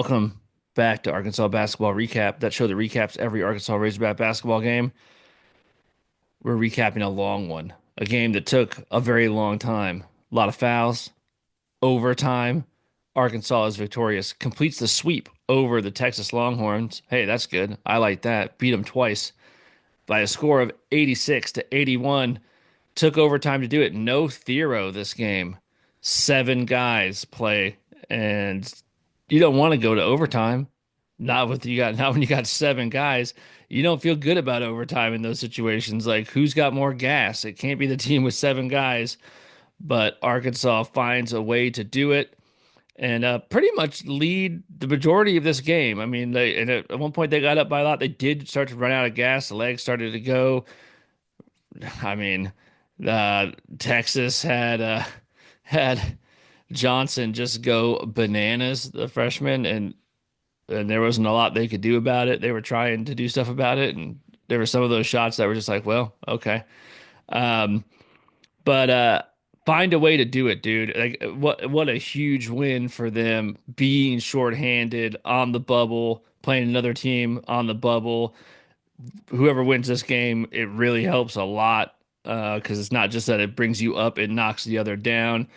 Welcome back to Arkansas Basketball Recap. That show that recaps every Arkansas Razorback basketball game. We're recapping a long one, a game that took a very long time. A lot of fouls, overtime. Arkansas is victorious, completes the sweep over the Texas Longhorns. Hey, that's good. I like that. Beat them twice by a score of 86 to 81. Took overtime to do it. No Thero this game. Seven guys play, and you don't want to go to overtime. Not when you got seven guys. You don't feel good about overtime in those situations. Like who's got more gas? It can't be the team with seven guys, but Arkansas finds a way to do it and pretty much lead the majority of this game. I mean, at one point they got up by a lot. They did start to run out of gas. The legs started to go. I mean, Texas had Johnson just go bananas, the freshman, and there wasn't a lot they could do about it. They were trying to do stuff about it, and there were some of those shots that were just like, well, okay. Um, but find a way to do it, dude. Like what a huge win for them being shorthanded on the bubble, playing another team on the bubble. Whoever wins this game, it really helps a lot because it's not just that it brings you up, it knocks the other down.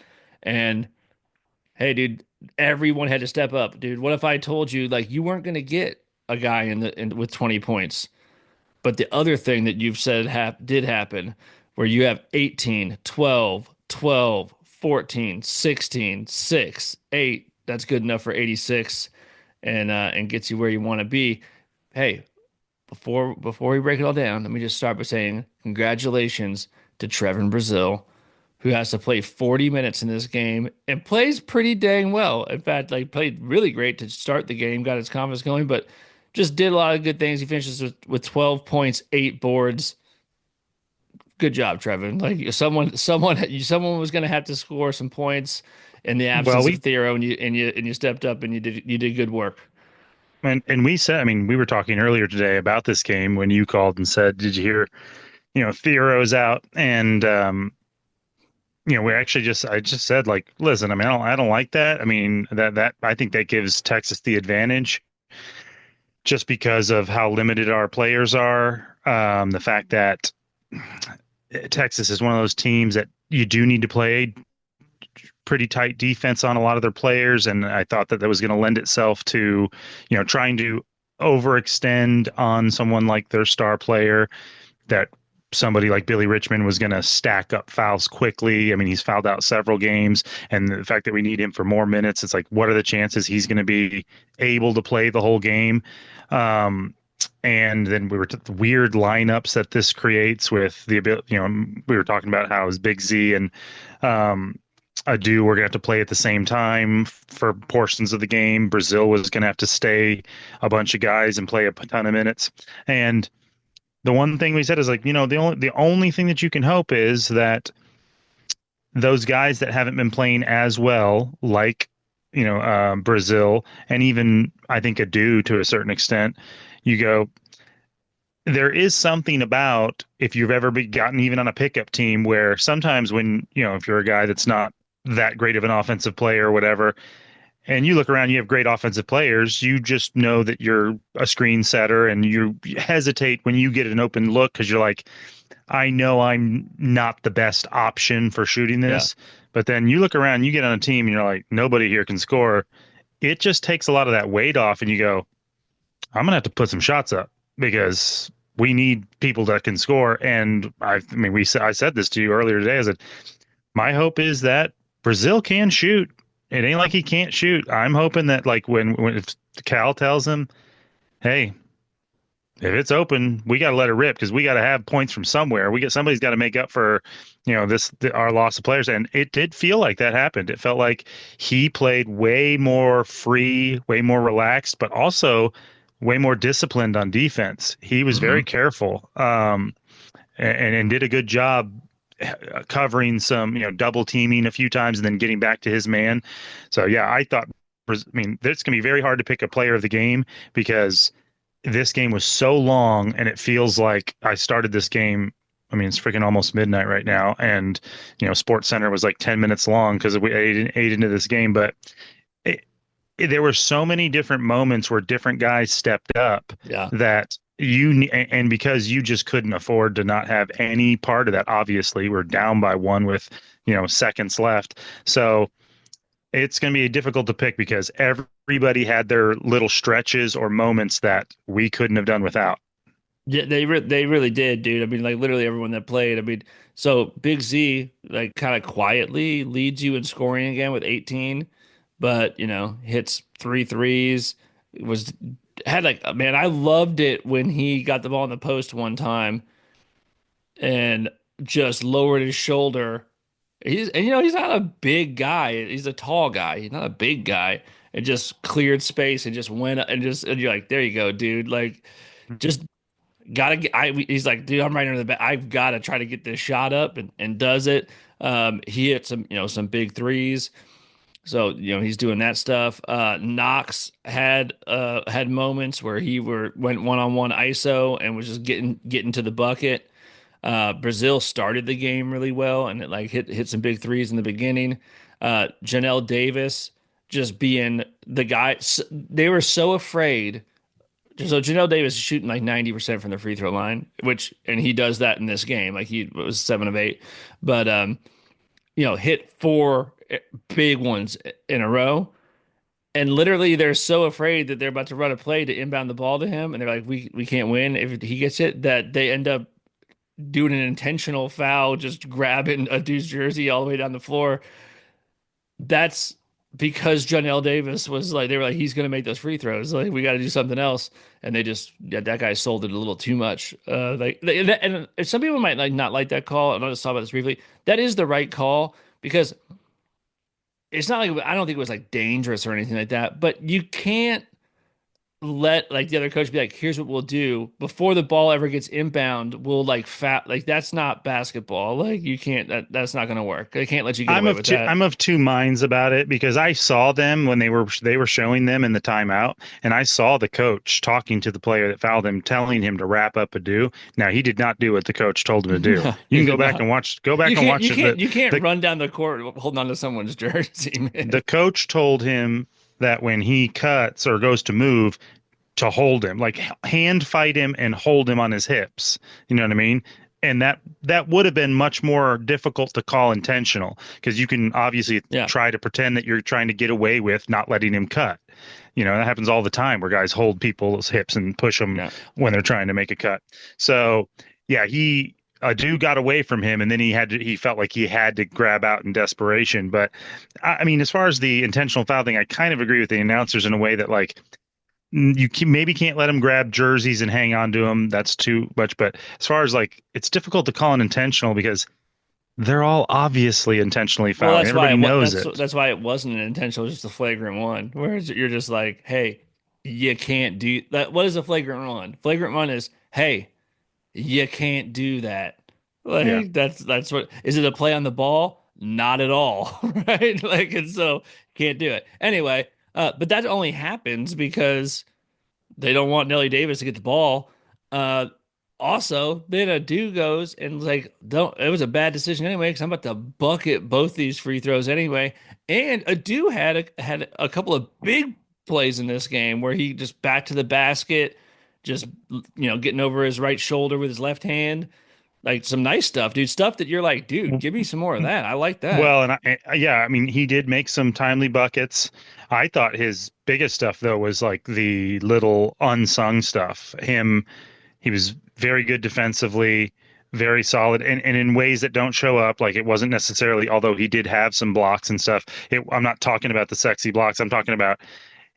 And hey, dude, everyone had to step up, dude. What if I told you like you weren't going to get a guy with 20 points, but the other thing that you've said did happen where you have 18, 12, 12, 14, 16, 6, 8. That's good enough for 86 and gets you where you want to be. Hey, before we break it all down, let me just start by saying congratulations to Trevor Brazil, who has to play 40 minutes in this game and plays pretty dang well. In fact, like played really great to start the game, got his confidence going, but just did a lot of good things. He finishes with 12 points, 8 boards. Good job, Trevin. Like someone was going to have to score some points in the Well, absence of Theo, and you stepped up and you did good work. we said, I mean, we were talking earlier today about this game when you called and said, "Did you hear? Thero's out," and we actually I just said, like, listen, I mean, I don't like that. I mean, that I think that gives Texas the advantage just because of how limited our players are. The fact that Texas is one of those teams that you do need to play pretty tight defense on a lot of their players, and I thought that was going to lend itself to, trying to overextend on someone like their star player, that somebody like Billy Richmond was going to stack up fouls quickly. I mean, he's fouled out several games, and the fact that we need him for more minutes, it's like, what are the chances he's going to be able to play the whole game? And then we were the weird lineups that this creates with the ability, we were talking about how his Big Z and Adu were going to have to play at the same time for portions of the game. Brazil was going to have to stay a bunch of guys and play a ton of minutes. And the one thing we said is, like, the only thing that you can hope is that those guys that haven't been playing as well, like Brazil, and even I think Adu to a certain extent, you go, there is something about, if you've ever gotten even on a pickup team, where sometimes when, if you're a guy that's not that great of an offensive player or whatever, and you look around, you have great offensive players, you just know that you're a screen setter, and you hesitate when you get an open look because you're like, I know I'm not the best option for shooting Yeah. this. But then you look around, you get on a team, and you're like, nobody here can score. It just takes a lot of that weight off, and you go, I'm gonna have to put some shots up because we need people that can score. And I mean, I said this to you earlier today. I said, my hope is that Brazil can shoot. It ain't like he can't shoot. I'm hoping that, like, when if Cal tells him, hey, if it's open, we got to let it rip because we got to have points from somewhere. Somebody's got to make up for, our loss of players. And it did feel like that happened. It felt like he played way more free, way more relaxed, but also way more disciplined on defense. He was very Hmm. careful, and did a good job covering some, double teaming a few times and then getting back to his man. So yeah, I mean, it's going to be very hard to pick a player of the game because this game was so long, and it feels like I started this game. I mean, it's freaking almost midnight right now, and Sports Center was like 10 minutes long because we ate into this game. But there were so many different moments where different guys stepped up Yeah. that and because you just couldn't afford to not have any part of that. Obviously, we're down by one with, seconds left. So it's going to be difficult to pick because everybody had their little stretches or moments that we couldn't have done without. Yeah, they really did, dude. I mean, like literally everyone that played. I mean, so Big Z like kind of quietly leads you in scoring again with 18, but hits three threes. Was had like man, I loved it when he got the ball in the post one time and just lowered his shoulder. He's not a big guy. He's a tall guy. He's not a big guy. And just cleared space and just went and you're like, there you go, dude. Like just gotta get. He's like, dude, I'm right under the back. I've got to try to get this shot up and does it. He hit some big threes. So he's doing that stuff. Knox had moments where he went one-on-one ISO and was just getting to the bucket. Brazil started the game really well and it like hit some big threes in the beginning. Janelle Davis just being the guy. They were so afraid. So Janelle Davis is shooting like 90% from the free throw line, and he does that in this game. Like he was 7 of 8, but hit four big ones in a row. And literally they're so afraid that they're about to run a play to inbound the ball to him. And they're like, we can't win if he gets it, that they end up doing an intentional foul, just grabbing a dude's jersey all the way down the floor. That's because Janelle Davis was like, they were like, he's going to make those free throws. Like, we got to do something else. And yeah, that guy sold it a little too much. And some people might like not like that call. And I'll just talk about this briefly. That is the right call because it's not like, I don't think it was like dangerous or anything like that, but you can't let like the other coach be like, here's what we'll do before the ball ever gets inbound. We'll like fat like that's not basketball. Like you can't that's not gonna work. They can't let you get away with that. I'm of two minds about it because I saw them when they were showing them in the timeout, and I saw the coach talking to the player that fouled him, telling him to wrap up a do. Now he did not do what the coach told him to do. No, You he can did not. go back and watch it. You can't The run down the court holding on to someone's jersey, man. the coach told him that when he cuts or goes to move, to hold him, like hand fight him and hold him on his hips. You know what I mean? And that would have been much more difficult to call intentional because you can obviously Yeah, try to pretend that you're trying to get away with not letting him cut. That happens all the time where guys hold people's hips and push them yeah. when they're trying to make a cut. So yeah, a dude got away from him, and then he felt like he had to grab out in desperation. But I mean, as far as the intentional foul thing, I kind of agree with the announcers in a way that like maybe can't let them grab jerseys and hang on to them. That's too much. But as far as like, it's difficult to call an intentional because they're all obviously intentionally Well, fouling. Everybody knows it. that's why it wasn't an intentional, just a flagrant one. Whereas you're just like, hey, you can't do that. What is a flagrant one? Flagrant one is, hey, you can't do that. Yeah. Like that's what is it a play on the ball? Not at all, right? Like and so can't do it. Anyway, but that only happens because they don't want Nelly Davis to get the ball. Uh Also, then a dude goes and like, don't. It was a bad decision anyway because I'm about to bucket both these free throws anyway. And a dude had a couple of big plays in this game where he just back to the basket, just getting over his right shoulder with his left hand, like some nice stuff, dude. Stuff that you're like, dude, give me some more of that. I like that. Well, and yeah, I mean, he did make some timely buckets. I thought his biggest stuff though was like the little unsung stuff. He was very good defensively, very solid, and in ways that don't show up. Like it wasn't necessarily, although he did have some blocks and stuff. I'm not talking about the sexy blocks. I'm talking about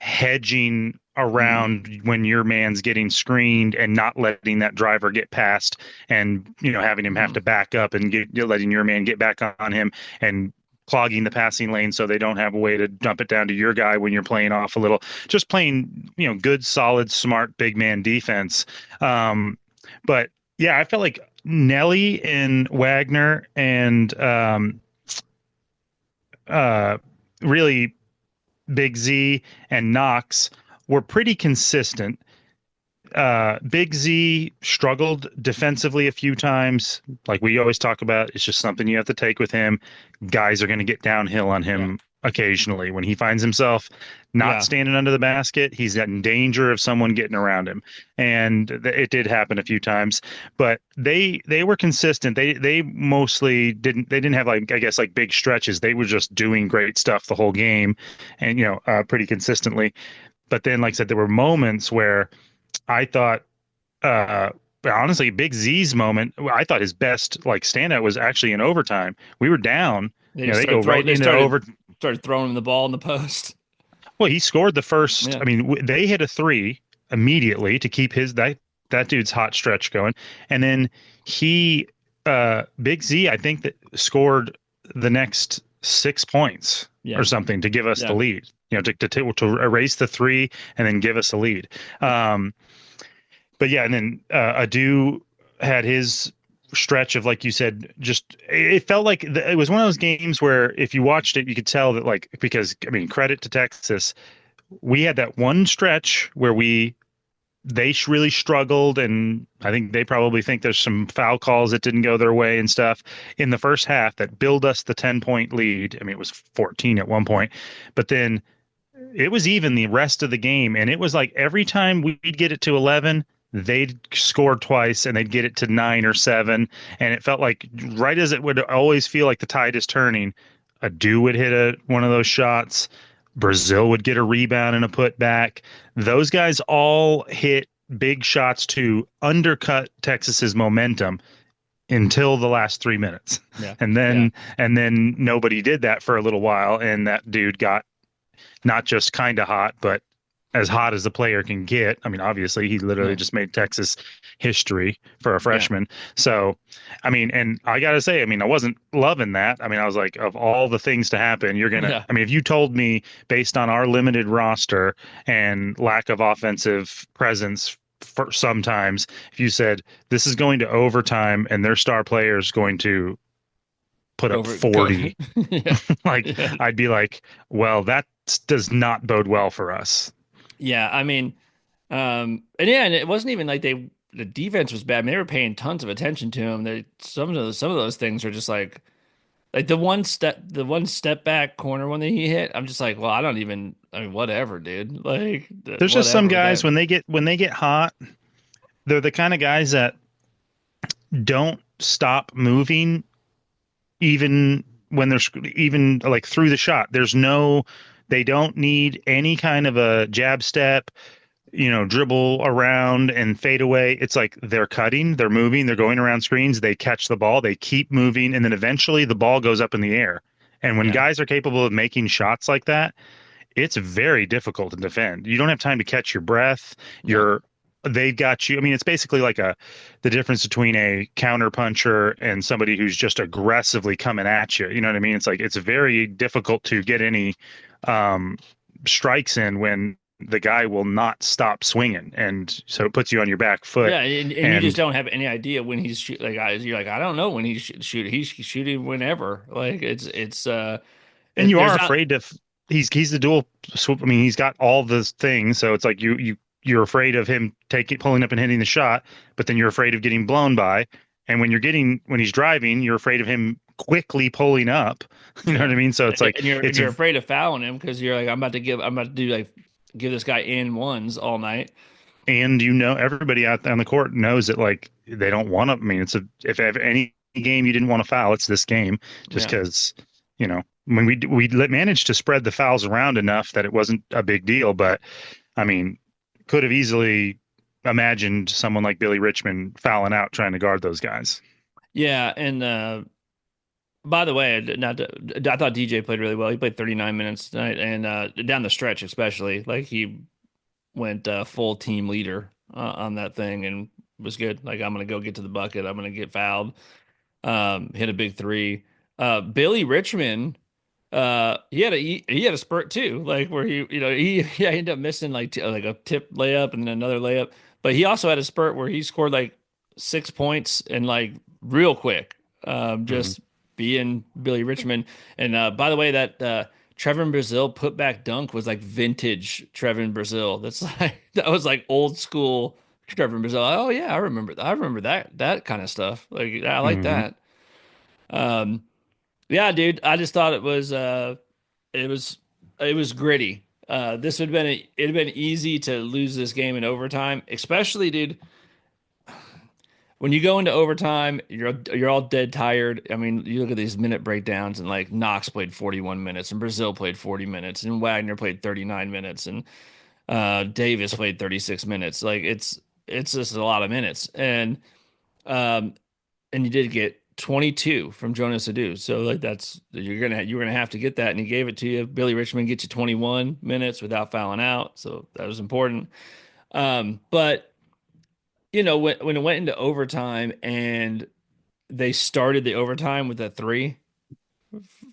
hedging Mm, around when your man's getting screened and not letting that driver get past, and having him have mm. to back up and letting your man get back on him and clogging the passing lane so they don't have a way to dump it down to your guy when you're playing off a little, just playing good, solid, smart big man defense. But yeah, I felt like Nelly and Wagner and uh really Big Z and Knox were pretty consistent. Big Z struggled defensively a few times. Like we always talk about, it's just something you have to take with him. Guys are going to get downhill on Yeah. him occasionally. When he finds himself not Yeah. standing under the basket, he's in danger of someone getting around him. And it did happen a few times, but they were consistent. They mostly didn't have like I guess like big stretches. They were just doing great stuff the whole game and pretty consistently. But then like I said there were moments where I thought uh honestly Big Z's moment, I thought his best like standout was actually in overtime. We were down, They just they go started throwing. right They into over. started throwing him the ball in the post. Well, he scored the first. Yeah. I mean, they hit a three immediately to keep his that dude's hot stretch going, and then he, Big Z, I think that scored the next 6 points or Yeah. something to give us the Yeah. lead. To erase the three and then give us a lead. But yeah, and then Adu had his stretch of like you said, just it felt like it was one of those games where if you watched it, you could tell that like because I mean credit to Texas, we had that one stretch where they really struggled, and I think they probably think there's some foul calls that didn't go their way and stuff in the first half that build us the 10-point lead. I mean, it was 14 at one point, but then it was even the rest of the game, and it was like every time we'd get it to 11, they'd score twice and they'd get it to 9 or 7, and it felt like right as it would always feel like the tide is turning, a do would hit one of those shots. Brazil would get a rebound and a putback. Those guys all hit big shots to undercut Texas's momentum until the last 3 minutes. Yeah. And Yeah. then nobody did that for a little while, and that dude got not just kind of hot, but as hot as the player can get. I mean, obviously, he literally Yeah. just made Texas history for a Yeah. freshman. So, I mean, and I got to say, I mean, I wasn't loving that. I mean, I was like, of all the things to happen, Yeah. I mean, if you told me based on our limited roster and lack of offensive presence for sometimes, if you said this is going to overtime and their star player is going to put up Go. 40, Yeah. like Yeah. I'd be like, well, that does not bode well for us. Yeah. I mean, and yeah, and it wasn't even like the defense was bad. I mean, they were paying tons of attention to him. Some of those things are just like the one step back corner one that he hit. I'm just like, well, I mean, whatever, dude. Like, There's just some whatever. guys when they get hot, they're the kind of guys that don't stop moving even when they're even like through the shot. They don't need any kind of a jab step, dribble around and fade away. It's like they're cutting, they're moving, they're going around screens, they catch the ball, they keep moving, and then eventually the ball goes up in the air. And when Yeah. guys are capable of making shots like that, it's very difficult to defend. You don't have time to catch your breath. No. They've got you. I mean, it's basically like the difference between a counter puncher and somebody who's just aggressively coming at you. You know what I mean? It's like it's very difficult to get any um, strikes in when the guy will not stop swinging, and so it puts you on your back foot. Yeah, and you just And don't have any idea when he's you're like, I don't know when he's shooting. He's shooting whenever. Like and you there's are not. afraid to. He's the dual. I mean, he's got all the things, so it's like you're afraid of him pulling up and hitting the shot, but then you're afraid of getting blown by. And when he's driving, you're afraid of him quickly pulling up. You know what Yeah, I mean? So it's like and it's you're afraid of fouling him because you're like, I'm about to do like give this guy in ones all night. and everybody out there on the court knows that like they don't want to. I mean, if any game you didn't want to foul, it's this game, just Yeah, because when managed to spread the fouls around enough that it wasn't a big deal. But I mean, could have easily imagined someone like Billy Richmond fouling out trying to guard those guys. yeah, and by the way, I thought DJ played really well. He played 39 minutes tonight, and down the stretch especially, like he went full team leader on that thing and was good. Like I'm gonna go get to the bucket. I'm gonna get fouled. Hit a big three. Billy Richmond, he had a spurt too, like where he ended up missing like a tip layup and then another layup. But he also had a spurt where he scored like 6 points and like real quick. Mm-hmm. Just being Billy Richmond. And by the way, that Trevor Brazil putback dunk was like vintage Trevor Brazil. That's like that was like old school Trevor Brazil. Oh yeah, I remember. I remember that kind of stuff. Like I like Mm-hmm. that. Yeah, dude. I just thought It was it was gritty. This would have been it'd have been easy to lose this game in overtime, especially, dude. When you go into overtime, you're all dead tired. I mean, you look at these minute breakdowns, and like Knox played 41 minutes, and Brazil played 40 minutes, and Wagner played 39 minutes, and Davis played 36 minutes. Like it's just a lot of minutes, um, and you did get 22 from Jonas Adu. So like that's you're gonna have to get that, and he gave it to you. Billy Richmond gets you 21 minutes without fouling out, so that was important. But when it went into overtime and they started the overtime with a three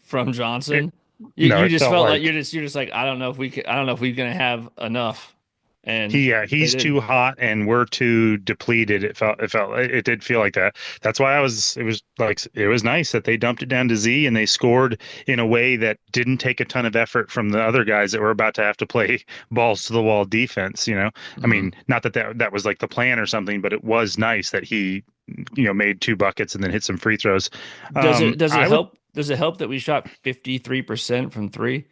from It, Johnson, no, you it just felt felt like like you're just like I don't know if we're gonna have enough, and they he's didn't. too hot and we're too depleted. It did feel like that. That's why it was like it was nice that they dumped it down to Z and they scored in a way that didn't take a ton of effort from the other guys that were about to have to play balls to the wall defense, you know. I Mhm. mean, not that was like the plan or something, but it was nice that he made two buckets and then hit some free throws. I would Does it help that we shot 53% from three?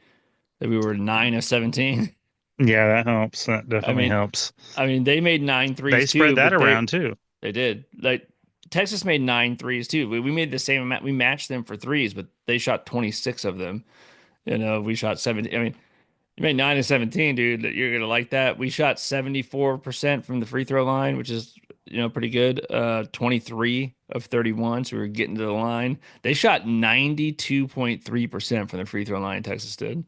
That we were 9 of 17. Yeah, that helps. That I definitely mean, helps. they made nine They threes spread too, that but around too. they did. Like Texas made nine threes too. We made the same amount. We matched them for threes, but they shot 26 of them. We shot 17. I mean, you made 9 of 17, dude. You're gonna like that. We shot 74% from the free throw line, which is pretty good. 23 of 31, so we were getting to the line. They shot 92.3% from the free throw line. Texas did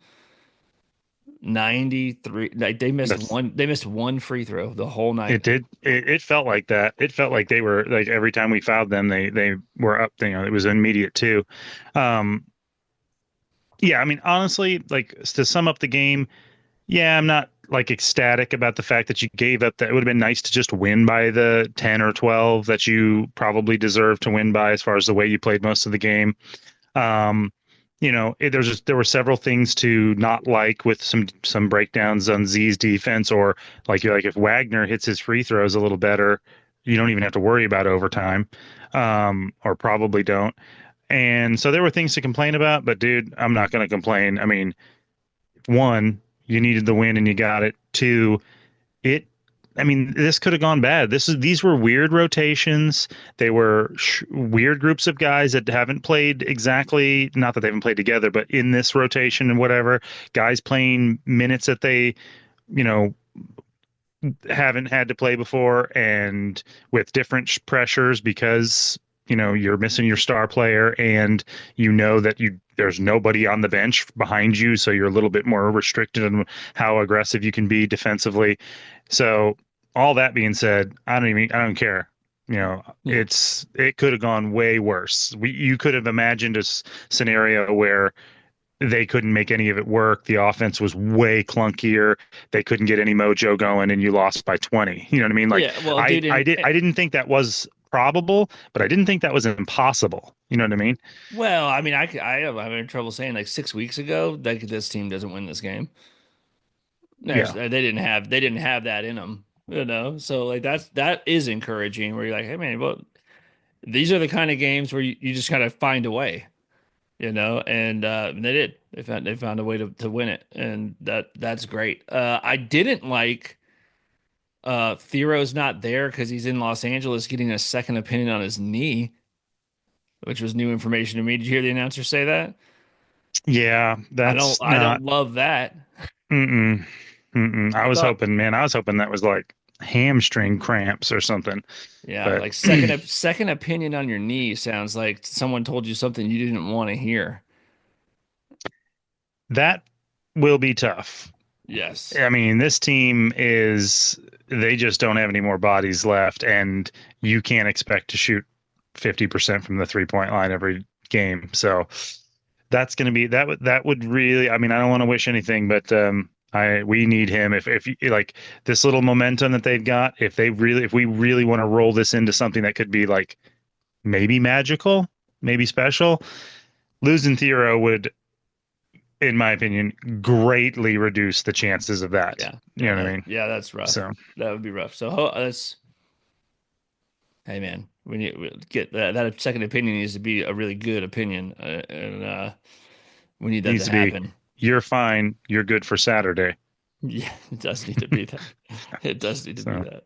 93. Like That's they missed one free throw the whole it night. did it felt like that. It felt like they were like every time we fouled them, they were up. It was immediate too. Um, yeah, I mean, honestly, like to sum up the game, yeah, I'm not like ecstatic about the fact that you gave up that. It would have been nice to just win by the 10 or 12 that you probably deserve to win by as far as the way you played most of the game. Um, there were several things to not like with some breakdowns on Z's defense, or like if Wagner hits his free throws a little better, you don't even have to worry about overtime, or probably don't. And so there were things to complain about, but dude, I'm not going to complain. I mean, one, you needed the win and you got it. Two, it I mean, this could have gone bad. These were weird rotations. They were weird groups of guys that haven't played exactly, not that they haven't played together, but in this rotation and whatever, guys playing minutes that they, you know, haven't had to play before, and with different pressures because you're missing your star player, and that there's nobody on the bench behind you, so you're a little bit more restricted on how aggressive you can be defensively. So all that being said, I don't care. Yeah. It could have gone way worse. You could have imagined a scenario where they couldn't make any of it work. The offense was way clunkier. They couldn't get any mojo going, and you lost by 20. You know what I mean? Like Yeah. Well, dude, I didn't think that was probable, but I didn't think that was impossible. You know what I mean? well, I mean, I have having trouble saying like 6 weeks ago that this team doesn't win this game. Yeah. They didn't have that in them, So like that is encouraging. Where you're like, hey man, well, these are the kind of games where you just kind of find a way, and they did. They found a way to win it, and that's great. I didn't like Thero's not there because he's in Los Angeles getting a second opinion on his knee, which was new information to me. Did you hear the announcer say that? Yeah, that's I not. don't love that. Mm-mm, mm-mm. I thought I was hoping that was like hamstring cramps or something. Yeah, But like second opinion on your knee sounds like someone told you something you didn't want to hear. that will be tough. Yes. I mean, this team they just don't have any more bodies left, and you can't expect to shoot 50% from the 3-point line every game. So that's going to be that would really, I mean, I don't want to wish anything, but we need him if like this little momentum that they've got, if we really want to roll this into something that could be like maybe magical, maybe special, losing Thero would, in my opinion, greatly reduce the chances of that. Yeah. You know what I mean? That's rough. So That would be rough. So that's hey man, we get that second opinion needs to be a really good opinion, and we need that needs to to be happen. you're fine. You're good for Saturday. Yeah, it does need to be that. It does need to be So, that.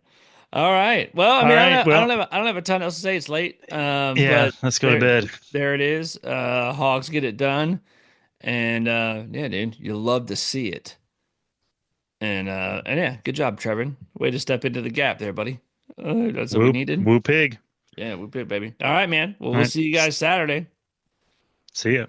All right. Well, I all mean, right. Well, I don't have a ton else to say. It's late. yeah, But let's go to bed. there it is. Hogs get it done. And yeah, dude, you love to see it. And yeah, good job, Trevor. Way to step into the gap there, buddy. That's what we Whoop, needed. whoop pig. Yeah, we pick, baby. All right, man. Well, All we'll right. see you guys Saturday. See ya.